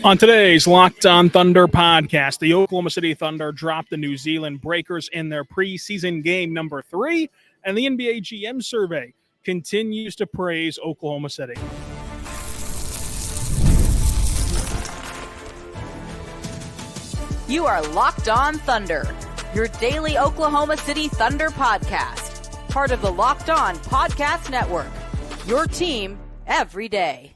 On today's Locked On Thunder podcast, the Oklahoma City Thunder dropped the New Zealand Breakers in their preseason game number 3, and the NBA GM survey continues to praise Oklahoma City. You are Locked On Thunder, your daily Oklahoma City Thunder podcast, part of the Locked On Podcast Network, your team every day.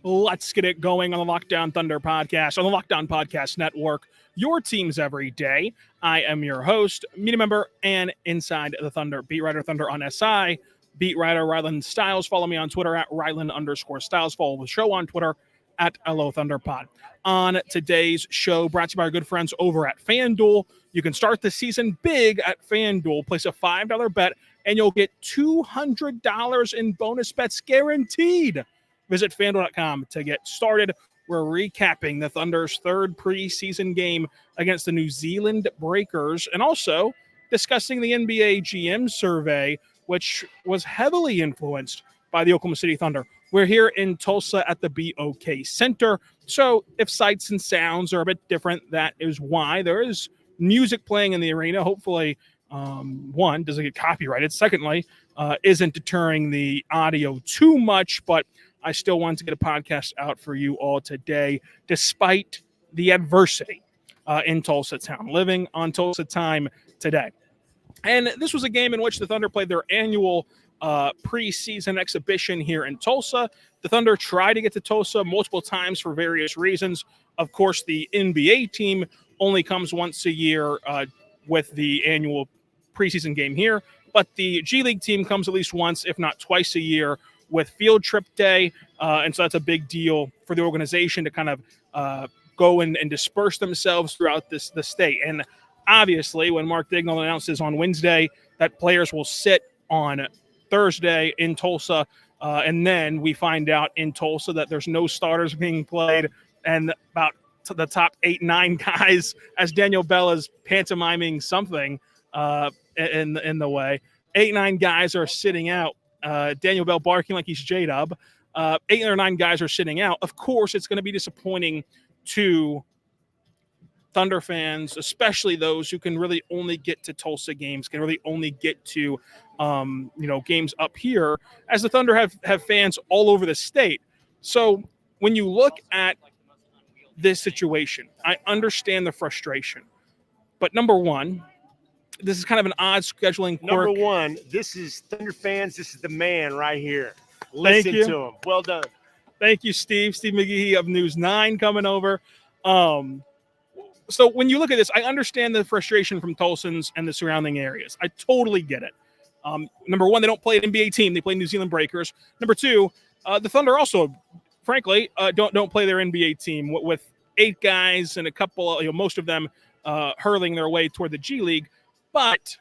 Let's get it going on the Locked On Thunder podcast, on the Locked On Podcast Network, your teams every day. I am your host, media member, and inside the Thunder, beat writer Thunder on SI, beat writer Rylan Stiles. Follow me on Twitter at Rylan_Stiles. Follow the show on Twitter at LO Thunderpod. On today's show, brought to you by our good friends over at FanDuel. You can start the season big at FanDuel. Place a $5 bet, and you'll get $200 in bonus bets guaranteed. Visit FanDuel.com to get started. We're recapping the Thunder's third preseason game against the New Zealand Breakers, and also discussing the NBA GM survey, which was heavily influenced by the Oklahoma City Thunder. We're here in Tulsa at the BOK Center, so if sights and sounds are a bit different, that is why. There is music playing in the arena. Hopefully, one, doesn't get copyrighted. Secondly, isn't deterring the audio too much, but I still wanted to get a podcast out for you all today, despite the adversity in Tulsa town, living on Tulsa time today. And this was a game in which the Thunder played their annual preseason exhibition here in Tulsa. The Thunder tried to get to Tulsa multiple times for various reasons. Of course, the NBA team only comes once a year with the annual preseason game here, but the G League team comes at least once, if not twice a year, with field trip day, and so that's a big deal for the organization to kind of go and disperse themselves throughout the state. And obviously, when Mark Daigneault announces on Wednesday that players will sit on Thursday in Tulsa, and then we find out in Tulsa that there's no starters being played, and about the top 8-9 guys, as Daniel Bell is pantomiming something in the way, 8-9 guys are sitting out. Daniel Bell barking like he's J-Dub. 8 or 9 guys are sitting out. Of course, it's going to be disappointing to Thunder fans, especially those who can really only get to Tulsa games, can really only get to games up here, as the Thunder have fans all over the state. So when you look at this situation, I understand the frustration. But number one, this is kind of an odd scheduling quirk. Number one, this is Thunder fans. This is the man right here. Listen to him. Well done. Thank you, Steve. Steve McGehee of News 9 coming over. So when you look at this, I understand the frustration from Tulsans and the surrounding areas. I totally get it. Number one, they don't play an NBA team. They play New Zealand Breakers. Number two, the Thunder also, frankly, don't play their NBA team with 8 guys and a couple, most of them hurling their way toward the G League. But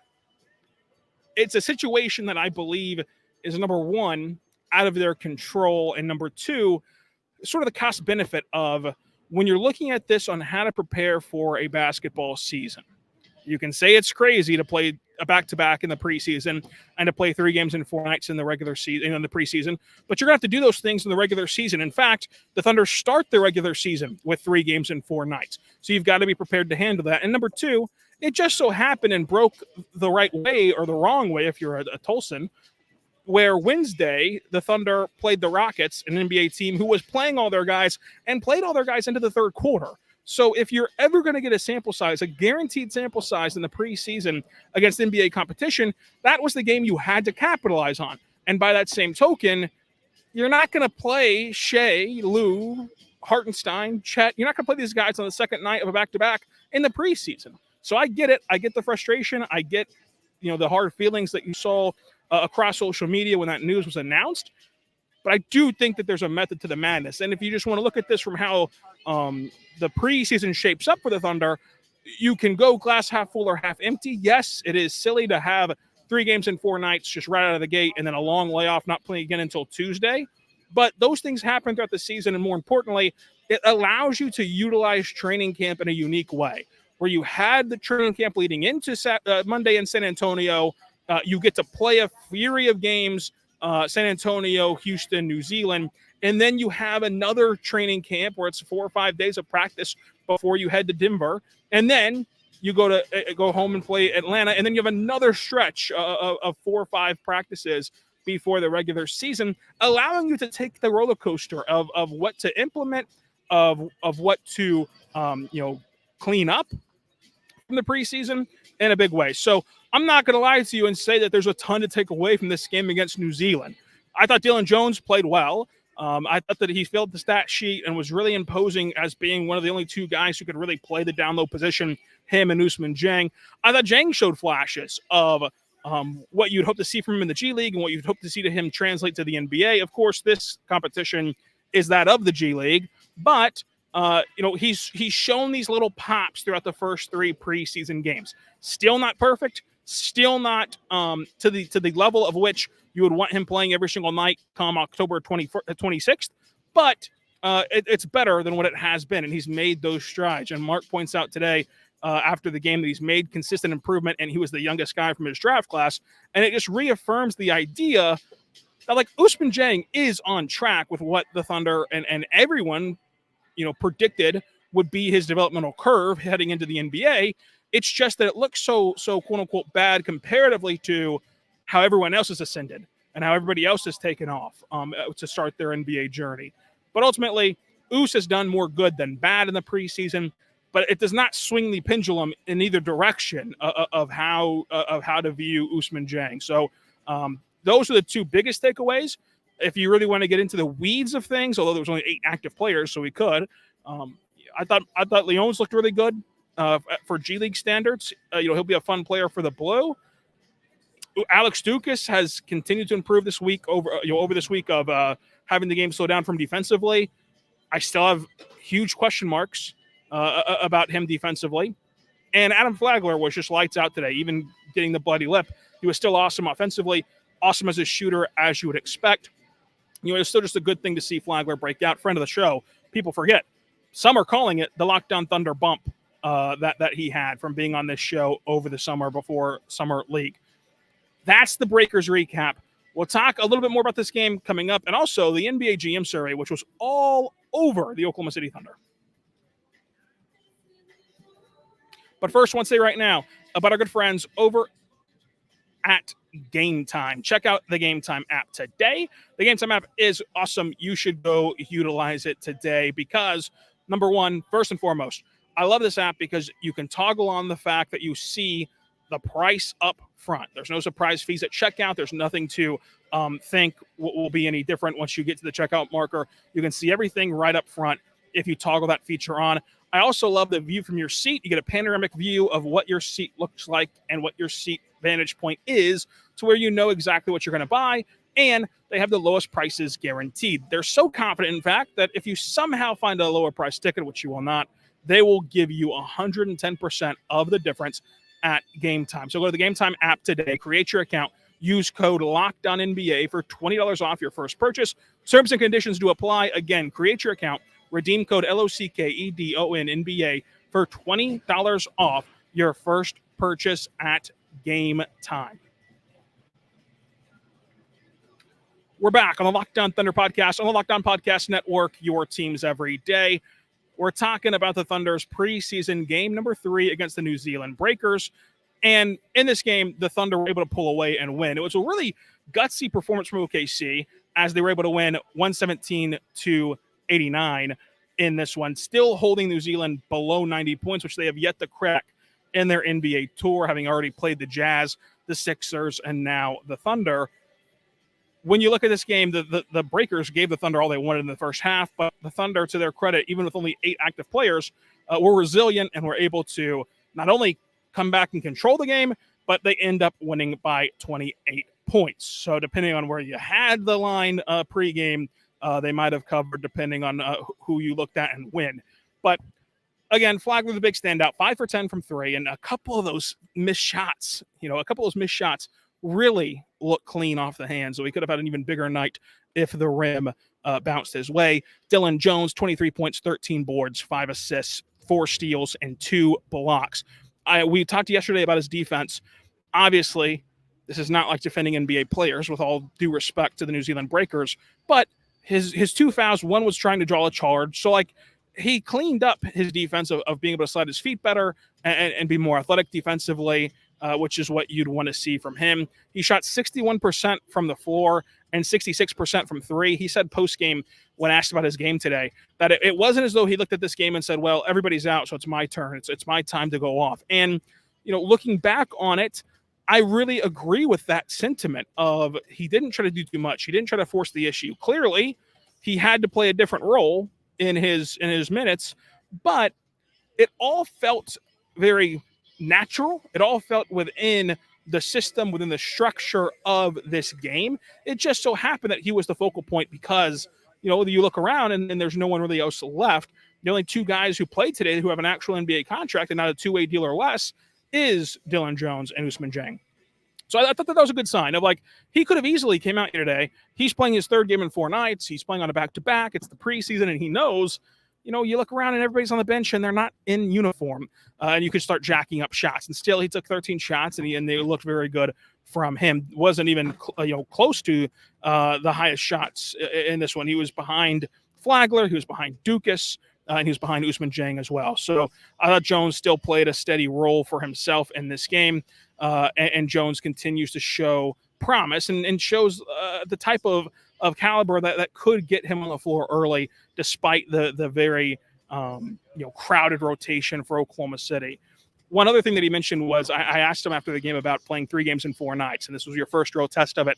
it's a situation that I believe is, number one, out of their control, and number two, sort of the cost benefit of when you're looking at this on how to prepare for a basketball season. You can say it's crazy to play a back-to-back in the preseason and to play 3 games in 4 nights in the regular season, in the preseason, but you're going to have to do those things in the regular season. In fact, the Thunder start the regular season with 3 games in 4 nights. So you've got to be prepared to handle that. And number two, it just so happened and broke the right way or the wrong way if you're a Tulsan, where Wednesday the Thunder played the Rockets, an NBA team who was playing all their guys and played all their guys into the third quarter. So if you're ever going to get a sample size, a guaranteed sample size in the preseason against NBA competition, that was the game you had to capitalize on. And by that same token, you're not going to play Shai, Lou, Hartenstein, Chet. You're not going to play these guys on the second night of a back-to-back in the preseason. So I get it. I get the frustration. I get, the hard feelings that you saw across social media when that news was announced. But I do think that there's a method to the madness. And if you just want to look at this from how the preseason shapes up for the Thunder, you can go glass half full or half empty. Yes, it is silly to have 3 games in 4 nights just right out of the gate and then a long layoff, not playing again until Tuesday. But those things happen throughout the season. And more importantly, it allows you to utilize training camp in a unique way, where you had the training camp leading into Monday in San Antonio. You get to play a fury of games, San Antonio, Houston, New Zealand, And then you have another training camp where it's 4 or 5 days of practice before you head to Denver. And then you go home and play Atlanta. And then you have another stretch of 4 or 5 practices before the regular season, allowing you to take the roller coaster of what to implement, of what to clean up from the preseason in a big way. So I'm not going to lie to you and say that there's a ton to take away from this game against New Zealand. I thought Dillon Jones played well. I thought that he filled the stat sheet and was really imposing as being one of the only 2 guys who could really play the down low position, him and Ousmane Dieng. I thought Dieng showed flashes of what you'd hope to see from him in the G League and what you'd hope to see to him translate to the NBA. Of course, this competition is that of the G League, but he's shown these little pops throughout the first 3 preseason games. Still not perfect, still not to the level of which you would want him playing every single night come October 26th, but it's better than what it has been, and he's made those strides. And Mark points out today after the game that he's made consistent improvement, and he was the youngest guy from his draft class, and it just reaffirms the idea that, like, Ousmane Dieng is on track with what the Thunder and everyone predicted would be his developmental curve heading into the NBA. It's just that it looks so quote unquote bad comparatively to how everyone else has ascended and how everybody else has taken off to start their NBA journey. But ultimately, Ous has done more good than bad in the preseason, but it does not swing the pendulum in either direction of how to view Ousmane Dieng. So those are the 2 biggest takeaways. If you really want to get into the weeds of things, although there was only 8 active players, so we could. I thought Leon's looked really good for G League standards. He'll be a fun player for the Blue. Alex Dukas has continued to improve this week over this week of having the game slow down from defensively. I still have huge question marks about him defensively. And Adam Flagler was just lights out today, even getting the bloody lip. He was still awesome offensively, awesome as a shooter, as you would expect. It's still just a good thing to see Flagler break out. Friend of the show. People forget. Some are calling it the Lockdown Thunder bump that he had from being on this show over the summer before Summer League. That's the Breakers recap. We'll talk a little bit more about this game coming up, and also the NBA GM survey, which was all over the Oklahoma City Thunder. But first, I want to say right now about our good friends over at Game Time. Check out the Game Time app today. The Game Time app is awesome. You should go utilize it today because, number one, first and foremost, I love this app because you can toggle on the fact that you see the price up front. There's no surprise fees at checkout. There's nothing to think will be any different once you get to the checkout marker. You can see everything right up front if you toggle that feature on. I also love the view from your seat. You get a panoramic view of what your seat looks like and what your seat vantage point is to where you know exactly what you're going to buy, and they have the lowest prices guaranteed. They're so confident, in fact, that if you somehow find a lower price ticket, which you will not, they will give you 110% of the difference at Game Time. So go to the Game Time app today, create your account, use code LOCKEDONNBA for $20 off your first purchase. Terms and conditions do apply. Again, create your account, redeem code LOCKEDONNBA for $20 off your first purchase at Game Time. We're back on the Lockdown Thunder podcast, on the Lockdown Podcast Network, your teams every day. We're talking about the Thunder's preseason game number 3 against the New Zealand Breakers. And in this game, the Thunder were able to pull away and win. It was a really gutsy performance from OKC as they were able to win 117-89 in this one, still holding New Zealand below 90 points, which they have yet to crack in their NBA tour, having already played the Jazz, the Sixers, and now the Thunder. When you look at this game, the Breakers gave the Thunder all they wanted in the first half, but the Thunder, to their credit, even with only 8 active players, were resilient and were able to not only come back and control the game, but they end up winning by 28 points. So depending on where you had the line pregame, they might have covered depending on who you looked at and when. But again, Flagler the big standout, 5 for 10 from 3, and a couple of those missed shots, really look clean off the hands. So he could have had an even bigger night if the rim bounced his way. Dillon Jones, 23 points, 13 boards, 5 assists, 4 steals, and 2 blocks. We talked yesterday about his defense. Obviously, this is not like defending NBA players, with all due respect to the New Zealand Breakers, but his two fouls, one was trying to draw a charge. So, like, he cleaned up his defense of being able to slide his feet better and be more athletic defensively, which is what you'd want to see from him. He shot 61% from the floor and 66% from three. He said post-game, when asked about his game today, that it wasn't as though he looked at this game and said, well, everybody's out, so it's my turn. It's my time to go off. And, looking back on it, I really agree with that sentiment of he didn't try to do too much. He didn't try to force the issue. Clearly, he had to play a different role in his minutes, but it all felt very natural. It all felt within the system, within the structure of this game. It just so happened that he was the focal point because, you look around and there's no one really else left. The only two guys who played today who have an actual NBA contract and not a two-way deal or less is Dillon Jones and Ousmane Dieng. So I thought that was a good sign of, like, he could have easily came out here today. He's playing his third game in 4 nights. He's playing on a back-to-back. It's the preseason, and he knows, you look around and everybody's on the bench and they're not in uniform, and you could start jacking up shots. And still, he took 13 shots, and they looked very good from him. Wasn't even close to the highest shots in this one. He was behind Flagler. He was behind Dukas. And he was behind Ousmane Dieng as well. So I thought Jones still played a steady role for himself in this game. And Jones continues to show promise and shows the type of caliber that could get him on the floor early, despite the very crowded rotation for Oklahoma City. One other thing that he mentioned was I asked him after the game about playing 3 games in 4 nights, and this was your first real test of it.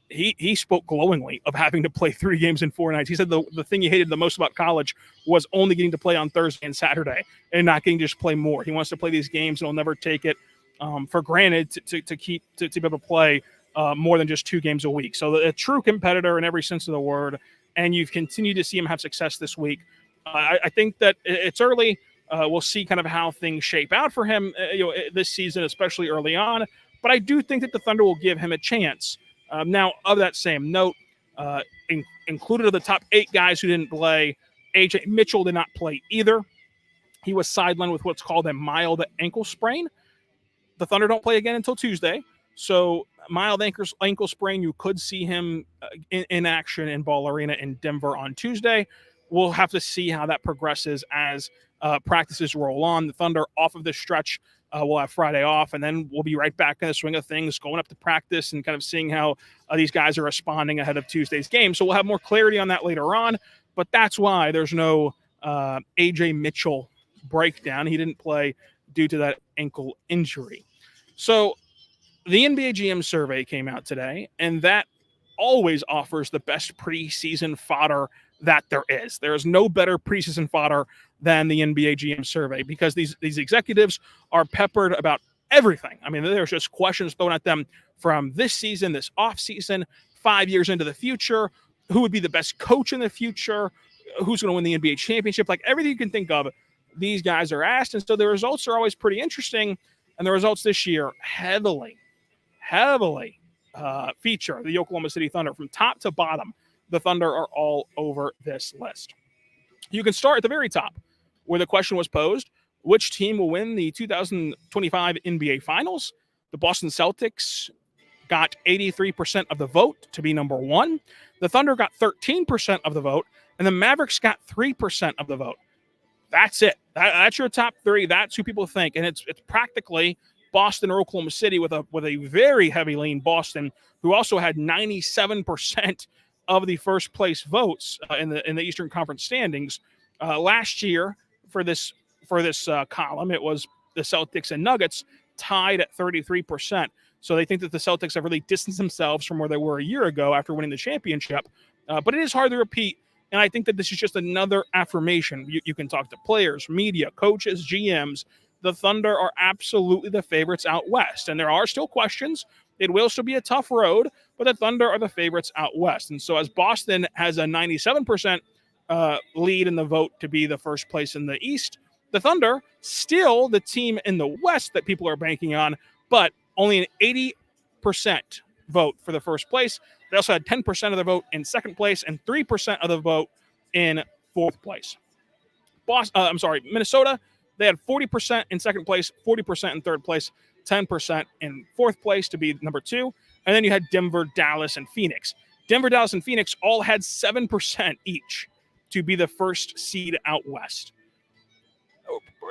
He spoke glowingly of having to play 3 games in 4 nights. He said the thing he hated the most about college was only getting to play on Thursday and Saturday and not getting to just play more. He wants to play these games and he'll never take it for granted to be able to play more than just 2 games a week. So a true competitor in every sense of the word, and you've continued to see him have success this week. I think that it's early. We'll see kind of how things shape out for him this season, especially early on. But I do think that the Thunder will give him a chance. Now, of that same note, included of the top 8 guys who didn't play, AJ Mitchell did not play either. He was sidelined with what's called a mild ankle sprain. The Thunder don't play again until Tuesday. So mild ankle sprain, you could see him in action in Ball Arena in Denver on Tuesday. We'll have to see how that progresses as practices roll on. The Thunder off of this stretch. We'll have Friday off, and then we'll be right back in the swing of things, going up to practice and kind of seeing how these guys are responding ahead of Tuesday's game. So we'll have more clarity on that later on, but that's why there's no A.J. Mitchell breakdown. He didn't play due to that ankle injury. So the NBA GM survey came out today, and that always offers the best preseason fodder that there is. There is no better preseason fodder than the NBA GM survey because these executives are peppered about everything. I mean, there's just questions thrown at them from this season, this offseason, 5 years into the future, who would be the best coach in the future, who's going to win the NBA championship, like everything you can think of, these guys are asked. And so the results are always pretty interesting. And the results this year heavily feature the Oklahoma City Thunder from top to bottom. The Thunder are all over this list. You can start at the very top where the question was posed, which team will win the 2025 NBA Finals? The Boston Celtics got 83% of the vote to be number 1. The Thunder got 13% of the vote, and the Mavericks got 3% of the vote. That's it. That's your top 3. That's who people think, and it's practically Boston or Oklahoma City with a very heavy lean Boston, who also had 97% of the first place votes in the Eastern Conference standings. Last year for this column, it was the Celtics and Nuggets tied at 33%. So they think that the Celtics have really distanced themselves from where they were a year ago after winning the championship. But it is hard to repeat. And I think that this is just another affirmation. You can talk to players, media, coaches, GMs. The Thunder are absolutely the favorites out west. And there are still questions. It will still be a tough road, but the Thunder are the favorites out west. And so as Boston has a 97% lead in the vote to be the first place in the East, the Thunder still the team in the West that people are banking on, but only an 80% vote for the first place. They also had 10% of the vote in second place and 3% of the vote in fourth place. Minnesota, they had 40% in second place, 40% in third place, 10% in fourth place to be number 2. And then you had Denver, Dallas, and Phoenix. Denver, Dallas, and Phoenix all had 7% each to be the first seed out west.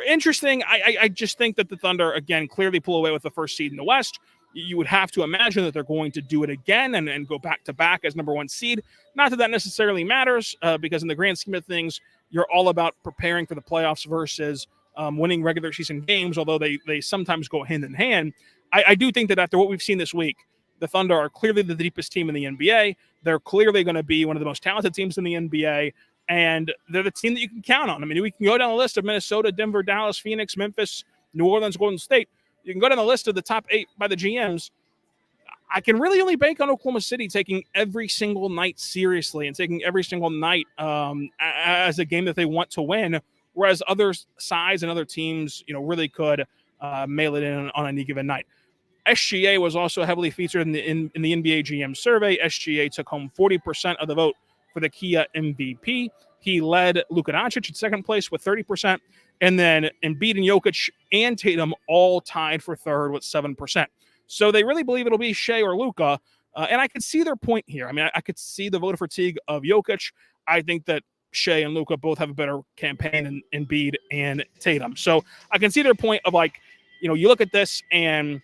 Interesting. I just think that the Thunder, again, clearly pull away with the first seed in the West. You would have to imagine that they're going to do it again and go back-to-back as number one seed. Not that necessarily matters, because in the grand scheme of things, you're all about preparing for the playoffs versus winning regular season games, although they sometimes go hand in hand. I do think that after what we've seen this week, the Thunder are clearly the deepest team in the NBA. They're clearly going to be one of the most talented teams in the NBA, and they're the team that you can count on. I mean, we can go down the list of Minnesota, Denver, Dallas, Phoenix, Memphis, New Orleans, Golden State. You can go down the list of the top 8 by the GMs. I can really only bank on Oklahoma City taking every single night seriously and taking every single night as a game that they want to win, whereas other sides and other teams, really could mail it in on any given night. SGA was also heavily featured in the NBA GM survey. SGA took home 40% of the vote for the Kia MVP. He led Luka Doncic in second place with 30%, and then Embiid and Jokic and Tatum all tied for third with 7%. So they really believe it'll be Shai or Luka, and I could see their point here. I mean, I could see the voter fatigue of Jokic. I think that Shai and Luka both have a better campaign than Embiid and Tatum. So I can see their point of you look at this and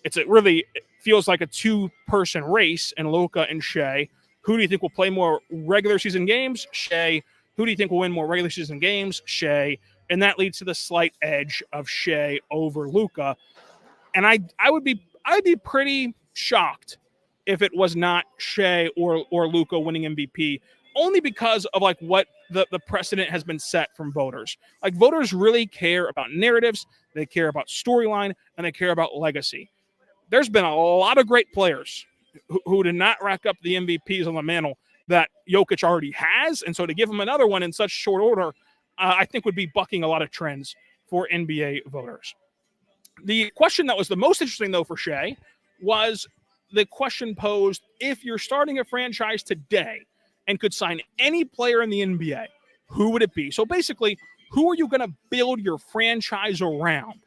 it feels like a two-person race in Luka and Shai. Who do you think will play more regular season games? Shai. Who do you think will win more regular season games? Shai. And that leads to the slight edge of Shai over Luka. And I'd be pretty shocked if it was not Shai or Luka winning MVP, only because of what the precedent has been set from voters. Voters really care about narratives, they care about storyline, and they care about legacy. There's been a lot of great players who did not rack up the MVPs on the mantle that Jokic already has, and so to give him another one in such short order, I think would be bucking a lot of trends for NBA voters. The question that was the most interesting, though, for Shai was the question posed, if you're starting a franchise today and could sign any player in the NBA, who would it be? So basically, who are you going to build your franchise around?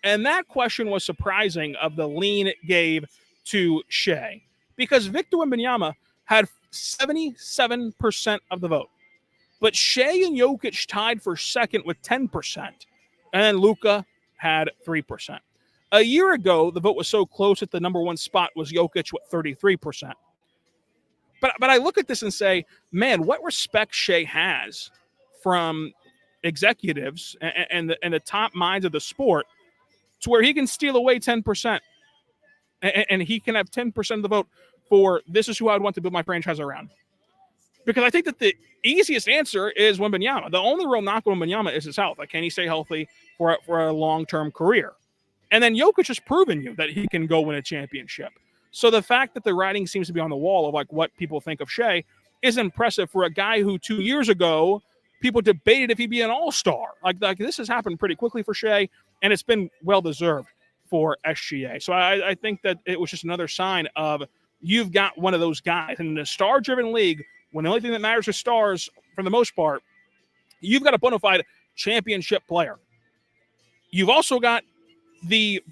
And that question was surprising of the lean it gave to Shai, because Victor Wembanyama had 77% of the vote. But Shai and Jokic tied for second with 10%, and Luka had 3%. A year ago, the vote was so close that the number one spot was Jokic with 33%. But I look at this and say, man, what respect Shai has from executives and the top minds of the sport to where he can steal away 10%. And he can have 10% of the vote for this is who I would want to build my franchise around. Because I think that the easiest answer is Wembanyama. The only real knock on Wembanyama is his health. Can he stay healthy for a long-term career? And then Jokic has proven you that he can go win a championship. So the fact that the writing seems to be on the wall of what people think of Shai is impressive for a guy who 2 years ago people debated if he'd be an all-star. Like this has happened pretty quickly for Shai, and it's been well-deserved for SGA. So I think that it was just another sign of you've got one of those guys. And in a star-driven league, when the only thing that matters is stars, for the most part, you've got a bona fide championship player. You've also got the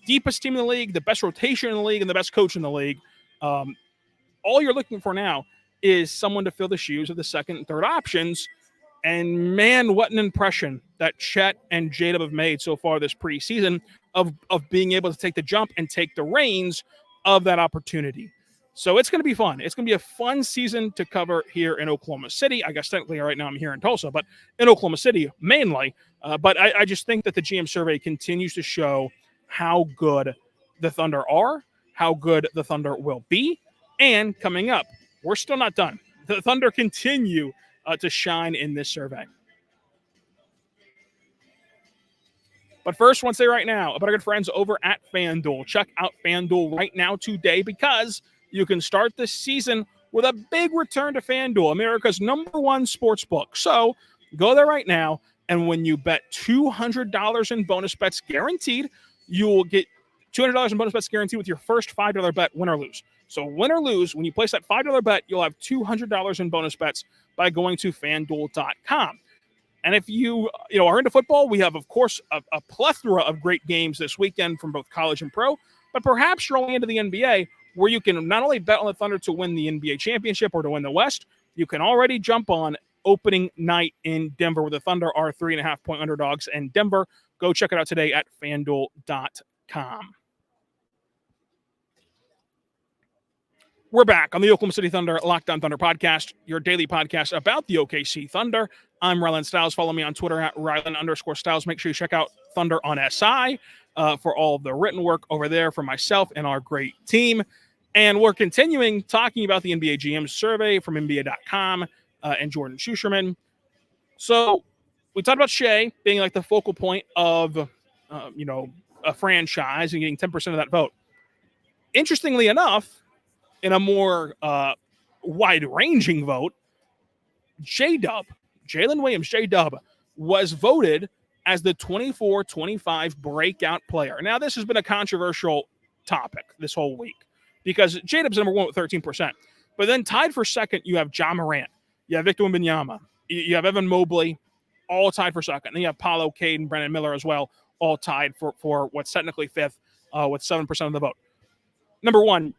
deepest team in the league, the best rotation in the league, and the best coach in the league. All you're looking for now is someone to fill the shoes of the second and third options. And man, what an impression that Chet and J-Dub have made so far this preseason of being able to take the jump and take the reins of that opportunity. So it's going to be fun. It's going to be a fun season to cover here in Oklahoma City. I guess technically right now I'm here in Tulsa, but in Oklahoma City mainly. But I just think that the GM survey continues to show how good the Thunder are, how good the Thunder will be. And coming up, we're still not done. The Thunder continue to shine in this survey. But first, I want to say right now about our good friends over at FanDuel. Check out FanDuel right now today because you can start this season with a big return to FanDuel, America's #1 sports book. So go there right now, and when you bet $200 in bonus bets guaranteed, you will get $200 in bonus bets guaranteed with your first $5 bet, win or lose. So win or lose, when you place that $5 bet, you'll have $200 in bonus bets by going to FanDuel.com. And if you are into football, we have, of course, a plethora of great games this weekend from both college and pro. But perhaps you're only into the NBA. where you can not only bet on the Thunder to win the NBA championship or to win the West, you can already jump on opening night in Denver, where the Thunder are 3.5-point underdogs in Denver. Go check it out today at FanDuel.com. We're back on the Oklahoma City Thunder Locked On Thunder podcast, your daily podcast about the OKC Thunder. I'm Rylan Stiles. Follow me on Twitter at Rylan_Stiles. Make sure you check out Thunder on SI for all of the written work over there for myself and our great team. And we're continuing talking about the NBA GM survey from NBA.com and Jordan Schusterman. So we talked about Shai being like the focal point of, a franchise and getting 10% of that vote. Interestingly enough, in a more wide-ranging vote, Jalen Williams, J-Dub, was voted as the 24-25 breakout player. Now, this has been a controversial topic this whole week because J-Dub's number one with 13%. But then tied for second, you have Ja Morant. You have Victor Wembanyama. You have Evan Mobley, all tied for second. Then you have Paolo, Cade, and Brandon Miller as well, all tied for what's technically fifth with 7% of the vote. Number one,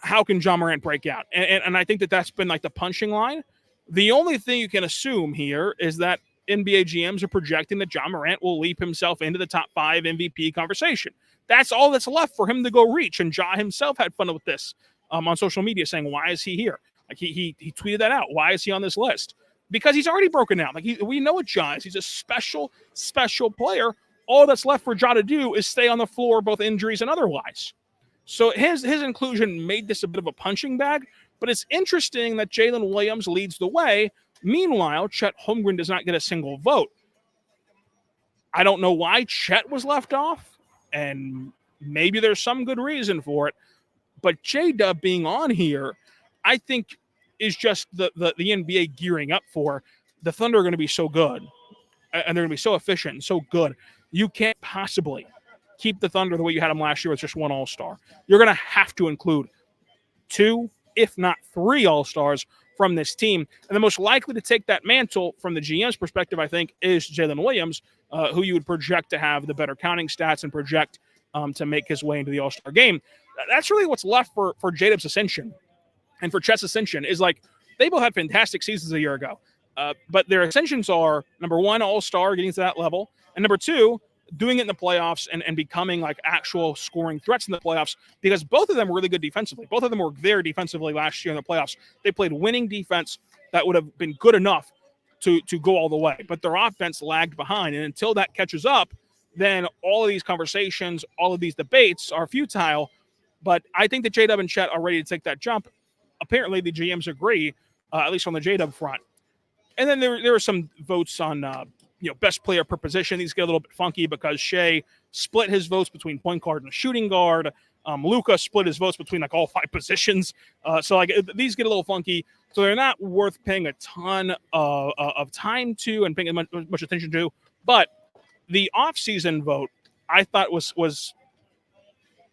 how can Ja Morant break out? And I think that's been like the punching line. The only thing you can assume here is that NBA GMs are projecting that Ja Morant will leap himself into the top 5 MVP conversation. That's all that's left for him to go reach. And Ja himself had fun with this on social media saying, why is he here? Like he tweeted that out. Why is he on this list? Because he's already broken out. We know what Ja is. He's a special player. All that's left for Ja to do is stay on the floor, both injuries and otherwise. So his inclusion made this a bit of a punching bag, but it's interesting that Jalen Williams leads the way. Meanwhile, Chet Holmgren does not get a single vote. I don't know why Chet was left off, and maybe there's some good reason for it, but J-Dub being on here, I think is just the NBA gearing up for the Thunder are going to be so good, and they're going to be so efficient and so good. You can't possibly keep the Thunder the way you had them last year with just one All-Star. You're going to have to include 2, if not 3 All-Stars from this team. And the most likely to take that mantle from the GM's perspective, I think, is Jalen Williams, who you would project to have the better counting stats and project to make his way into the All-Star game. That's really what's left for J-Dub's ascension. And for Chet's ascension is like, they both had fantastic seasons a year ago. But their ascensions are, number 1, All-Star, getting to that level. And number 2, doing it in the playoffs and becoming like actual scoring threats in the playoffs, because both of them were really good defensively. Both of them were there defensively last year in the playoffs. They played winning defense that would have been good enough to go all the way, but their offense lagged behind. And until that catches up, then all of these conversations, all of these debates are futile. But I think that J-Dub and Chet are ready to take that jump. Apparently the GMs agree, at least on the J-Dub front. And then there were some votes on best player per position. These get a little bit funky because Shai split his votes between point guard and shooting guard. Luka split his votes between like all 5 positions. So like these get a little funky. So they're not worth paying a ton of time to and paying much attention to. But the offseason vote I thought was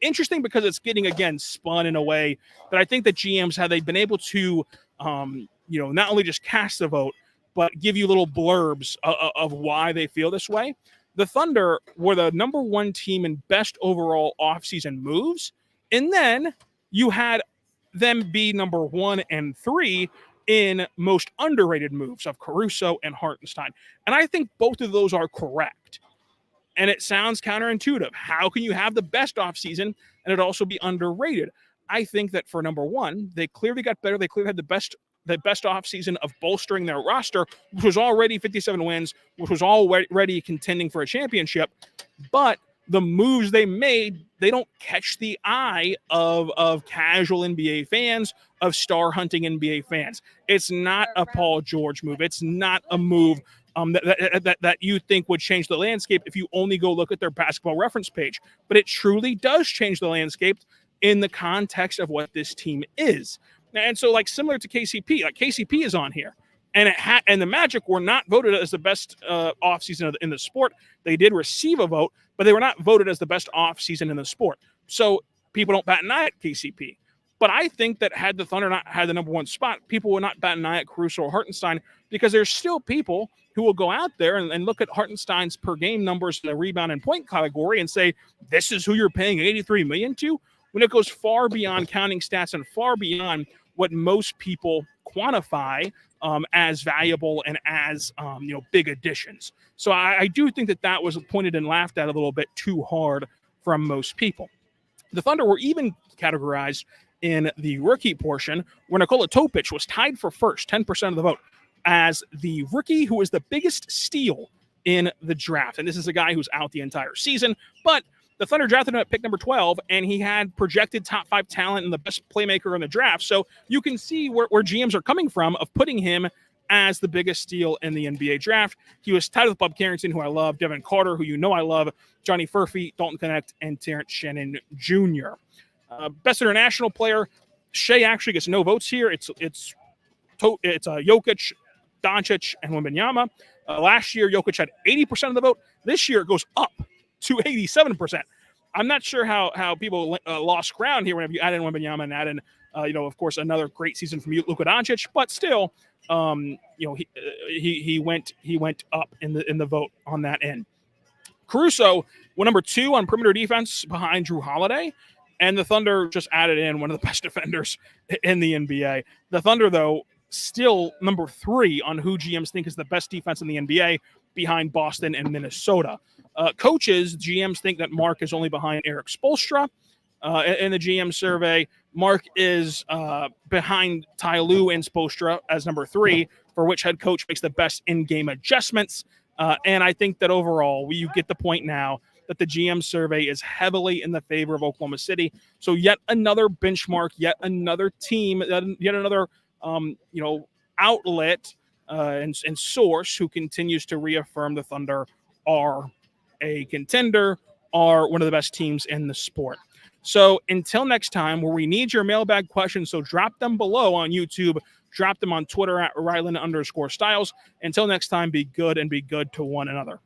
interesting because it's getting, again, spun in a way that I think that GMs, had they been able to, not only just cast the vote, but give you little blurbs of why they feel this way. The Thunder were the number 1 team in best overall offseason moves. And then you had them be number 1 and 3 in most underrated moves of Caruso and Hartenstein. And I think both of those are correct. And it sounds counterintuitive. How can you have the best offseason and it also be underrated? I think that for number 1, they clearly got better. They clearly had the best offseason of bolstering their roster, which was already 57 wins, which was already contending for a championship. But the moves they made, they don't catch the eye of casual NBA fans, of star hunting NBA fans. It's not a Paul George move. It's not a move that you think would change the landscape if you only go look at their basketball reference page. But it truly does change the landscape in the context of what this team is. And so, like, similar to KCP, like KCP is on here, and and the Magic were not voted as the best offseason in the sport. They did receive a vote, but they were not voted as the best offseason in the sport. So people don't bat an eye at KCP. But I think that had the Thunder not had the number 1 spot, people would not bat an eye at Caruso or Hartenstein, because there's still people who will go out there and look at Hartenstein's per game numbers in the rebound and point category and say, this is who you're paying $83 million to? when it goes far beyond counting stats and far beyond what most people quantify as valuable and as big additions. So I do think that was pointed and laughed at a little bit too hard from most people. The Thunder were even categorized in the rookie portion, where Nikola Topic was tied for first, 10% of the vote, as the rookie who was the biggest steal in the draft. And this is a guy who's out the entire season, but the Thunder drafted him at pick number 12, and he had projected top 5 talent and the best playmaker in the draft. So you can see where GMs are coming from of putting him as the biggest steal in the NBA draft. He was tied with Bob Carrington, who I love, Devin Carter, who I love, Johnny Furphy, Dalton Connect, and Terrence Shannon Jr. Best international player, Shai actually gets no votes here. It's Jokic, Doncic, and Wembanyama. Last year, Jokic had 80% of the vote. This year, it goes up to 87%. I'm not sure how people lost ground here whenever you add in Wembanyama and add in, of course, another great season from Luka Doncic, but still, he went up in the vote on that end. Caruso went number 2 on perimeter defense behind Drew Holiday, and the Thunder just added in one of the best defenders in the NBA. The Thunder, though, still number 3 on who GMs think is the best defense in the NBA, behind Boston and Minnesota. Coaches, GMs think that Mark is only behind Eric Spoelstra. In the GM survey, Mark is behind Ty Lue and Spoelstra as number 3, for which head coach makes the best in-game adjustments. And I think that overall, you get the point now that the GM survey is heavily in the favor of Oklahoma City. So yet another benchmark, yet another team, yet another outlet and source who continues to reaffirm the Thunder are a contender, are one of the best teams in the sport. So until next time, where we need your mailbag questions, so drop them below on YouTube, drop them on Twitter at Ryland_Styles. Until next time, be good and be good to one another.